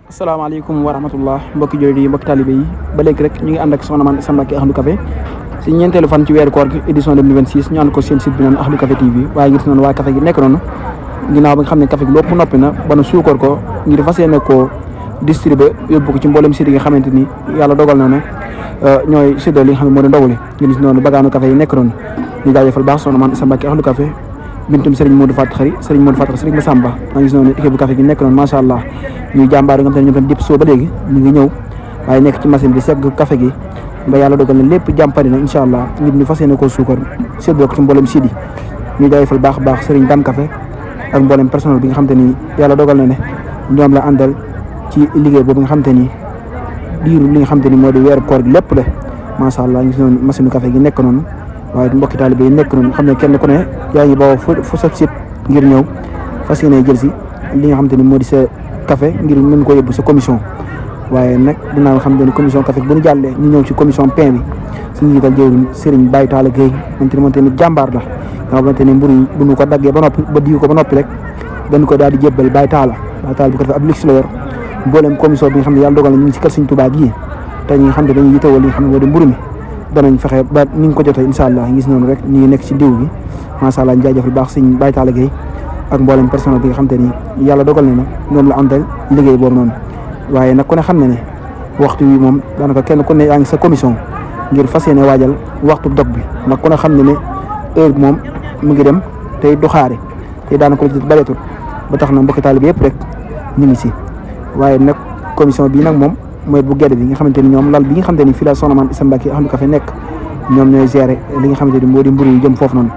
asalaamaaleykum wa rahmatullah mbokki jullit yi mbokki talibé yi ba léegi rek ñu ngi ànd ak soxna man Issa Mbacké Ahlu Café si ñeenteelu fan ci weeru koor gi édition 2026 ñu ànd ko seen site bi noonu Ahlu Café TV waaye ngir si noonu waa café gi nekk noonu ginnaaw ba nga xam ne café gi lépp noppi na ba nu suukar ko ngir fas yéene koo distribuer yóbbu ko ci mboolem site yi nga xamante ni yàlla dogal na ne ñooy séddoo li nga xam ne moo di ndoguli ngir si noonu bagaanu café yi nekk noonu ñu jaajëfal baax soxna man Issa Mbacké Ahlu Café bintum Serigne Modou Fatou Khari Serigne Modou Fatou Khari Serigne Massamba maa ngi gis noonu équipe bu café gi nekk noonu macha allah ñuy jàmbaar yi nga xam ne ñoom tam dipp soo ba léegi ñu ngi ñëw waaye nekk ci machine bi segg café gi ba yàlla dogal na lépp jàmpari na incha allah ngir ñu fas yéene koo suukar séddoo ko ci mboolem sidi ñu jaayfal baax baax Serigne Dame Café ak mboolem personnel bi nga xam te ni yàlla dogal na ne ñoom la àndal ci liggéey boobu nga xam te ni diiru li nga xam te ni moo di weeru koor gi lépp de macha allah ñu gis noonu machine café gi nekk noonu waaye mbokki taalibe yi nekk noonu xam ne kenn ku ne yaa ngi bawoo fu sa site ngir ñëw fas yéene jël si li nga xam te ni moo di sa café ngir mën ko yóbbu sa commission waaye nag dinaa xam ne commission café bu ñu jàllee ñu ñëw ci commission pain bi suñu jiital jëwriñ Serigne Baye Talla Gueye moom tamit jàmbaar la nga xamante ni mburu yi bu ñu ko daggee ba noppi ba diw ko ba noppi rek dañ ko daal di jébbal Baye Talla bu ko defee ab luxe la yor mboolem commission bi nga xam ne yàlla dogal na ñu ngi ci kër Serigne Touba gi te ñi nga xam ne dañuy yitewal li nga xam ne moo di mburu mi danañ fexe ba ni nga ko jotee incha allah gis noonu rek ñu ngi nekk ci diw bi macha allah ñu jaajëfal baax Serigne Baye Talla Gueye ak mboolem personnel bi nga xam te ni yàlla dogal na ñoom la àndal liggéey boobu noonu waaye nag ku ne xam ne ne waxtu wi moom daanaka kenn ku ne yaa ngi sa commission ngir fas yéene waajal waxtu dog bi nag ku ne xam ne ne heure bi moom mu ngi dem tey du xaare tey daanaka lu ci bareetul ba tax na mbokki taalibe bi yëpp rek ñu ngi si waaye nag commission bii nag moom mooy bu gedd bi nga xamante ni ñoom lal bi nga xamante ni fii la soxna man Issa Mbacké Ahlu Café nekk ñoom ñooy gérer li nga xamante ni moo di mburu yu jëm foofu noonu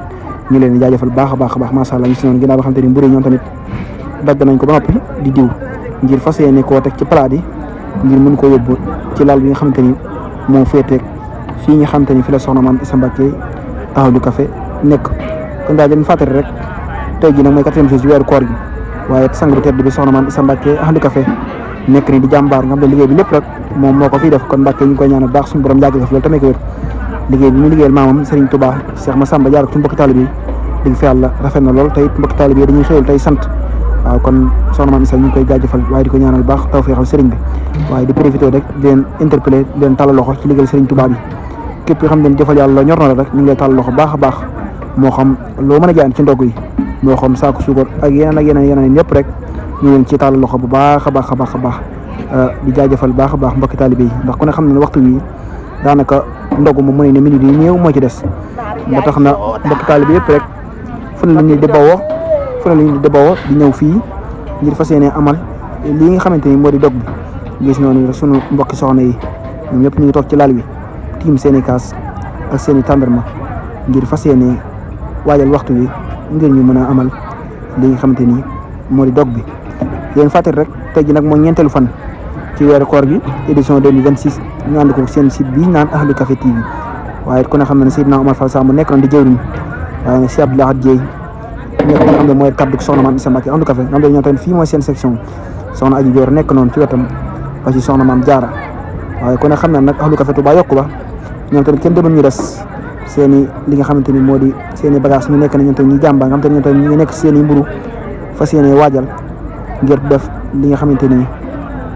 ñu leen di jaajëfal baax a baax macha allah ñu si noonu ginnaaw ba xamante ni mburu yi ñoom tamit dagg nañ ko ba noppi di diw ngir fas yéene koo teg ci palaat yi ngir mën koo yóbbu ci lal bi nga xamante ni moo féeteeg fii nga xamante ni fi la soxna man Issa Mbacké Ahlu Café nekk kon daal dañu fàttali rek tey jii nag mooy 4e jour ci weeru koor gi waaye sang bu tedd bi soxna man Issa Mbacké Ahlu Café nekk ni di jàmbaar nga xam ne liggéey bi lépp rek moom moo ko fiy def kon Mbacké ñu ngi koy ñaanal baax suñu borom yàggal ko fi loolu tamit ko wér liggéey bi ñu liggéeyal maamam Serigne Touba Cheikh Massamba jaar ko ci mbokki taalibe yi dig fi yàlla rafet na lool te it mbokki taalibe yi dañuy xëyal tey sant waaw kon soxna Mame Issa ñu ngi koy jaajëfal waaye di ko ñaanal baax tawfeexal Serigne bi waaye di profité rek di leen interpellé di leen tàllal loxo ci liggéeyal Serigne Touba bi képp xam ne jëfal yàlla ñor na la rek ñu ngi lay tàllal loxo baax a baax moo xam loo mën a jaay ci ndogg yi moo xam saako suukar ak yeneen ñëpp rek ñu leen ci tàllal loxo bu baax a baax a baax a baax di jaajëfal baax a baax mbokki taalibe yi ndax ku ne xam ne waxtu wi daanaka ndogu moom mu ne minute yi néew moo ci des ba tax na mbokki taalibe yëpp rek fu ne la ñuy débawoo di ñëw fii ngir fas yéene amal lii nga xamante ni moo di dog bi gis noonu sunu mbokki soxna yi ñoom ñëpp ñu ngi toog ci lal wi tiim seen i kaas ak seen i tàndarma ngir fas yéene waajal waxtu wi ngir ñu mën a amal li nga xamante ni moo di dog bi yéen fàttali rek tey ji nag mooy ñeenteelu fan ci weeru koor gi édition 2026 ñu ànd ko seen site bi naan Ahlu Café TV waaye ku ne xam ne Seydina Omar Fall Samb nekk noonu di jëwriñ waaye nag si Abdoulaye Dieye nekk nga xam ne mooy kaddu soxna Mame Issa Mbacké Ahlu Café nga xam ne ñoom tamit fii mooy seen section soxna Aji Joor nekk noonu ci wetam ba ci soxna Mame Diarra waaye ku ne xam ne nag Ahlu Café Touba yokku ba ñoom tamit kenn demul ñu des seen i li nga xamante ni moo di seen i bagage ñu nekk ne ñoom tamit ñu jàmba nga xam te ñoom tamit ñu ngi nekk seen i mburu fas yéene waajal ngir def li nga xamante ni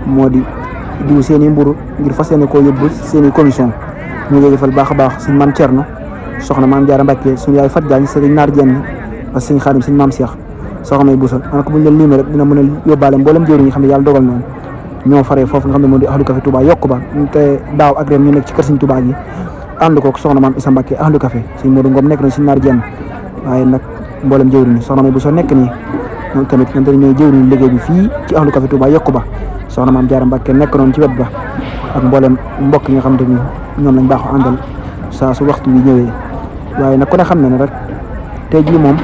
moo di diw seen i mburu ngir fas yéene koo yóbbu seen i commission ñu ngi jëfal baax a baax suñu Mame Thierno soxna Mame Diarra Mbacké suñu yaay Fat Diagne sëriñ Naar Jenn ak suñu Xaadim suñu Mame Cheikh soxna May Boussa anako buñu leen limee rek dina mën a yóbbaale mboolem jëwriñ ñi xam ne yàlla dogal noonu ñoo faree foofu nga xam ne moo di Ahlu Café Touba yokku ba te daaw ak ren ñu nekk ci kër Serigne Touba gi ànd ko soxna Mame Issa Mbacké Ahlu Café suñu Modou Ngom nekk na suñu Naar Jenn waaye nag mboolem jëwriñ soxna May Boussa nekk nii moom tamit ñoom tamit ñooy jëwriñ liggéey bi fii ci Ahlu Café Touba yokku ba soxna Mame Diarra Mbacké nekk noonu ci wet ba ak mboolem mbokk yi nga xamante ni ñoom lañ baaxoo àndal saa su waxtu bi ñëwee waaye nag ku ne xam ne rek tey jii moom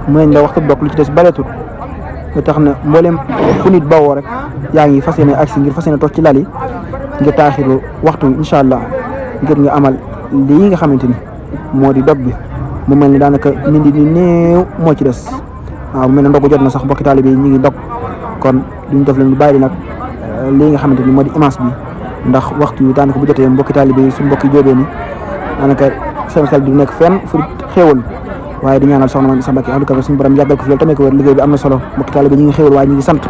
mën nañ la waxtu dog lu ci des bareetul ba tax na mboolem fu nit bawoo rek yaa ngi fas yéene agsi ngir fas yéene toog ci lal yi ngir taaxiru waxtu bi incha allah ngir nga amal lii nga xamante ni moo di dog bi mu mel ni daanaka nit ñi néew moo ci des waaw mu mel ne ndogu jot na sax mbokki taalibe yi ñu ngi dog kon duñ def leen lu bàyyi nag lii nga xamante ni moo di image bi ndax waxtu wi daanaka bu jotee mbokki taalibe yi suñu mbokki jóobee ni daanaka seen xel du nekk fenn fu xéewal waaye di ñaanal soxna Mame Issa Mbacké Ahlu Café suñu borom yàggal ko fi loolu tamit ko wér liggéey bi am na solo mbokki taalibe ñi ngi xéewal waaye ñi ngi sant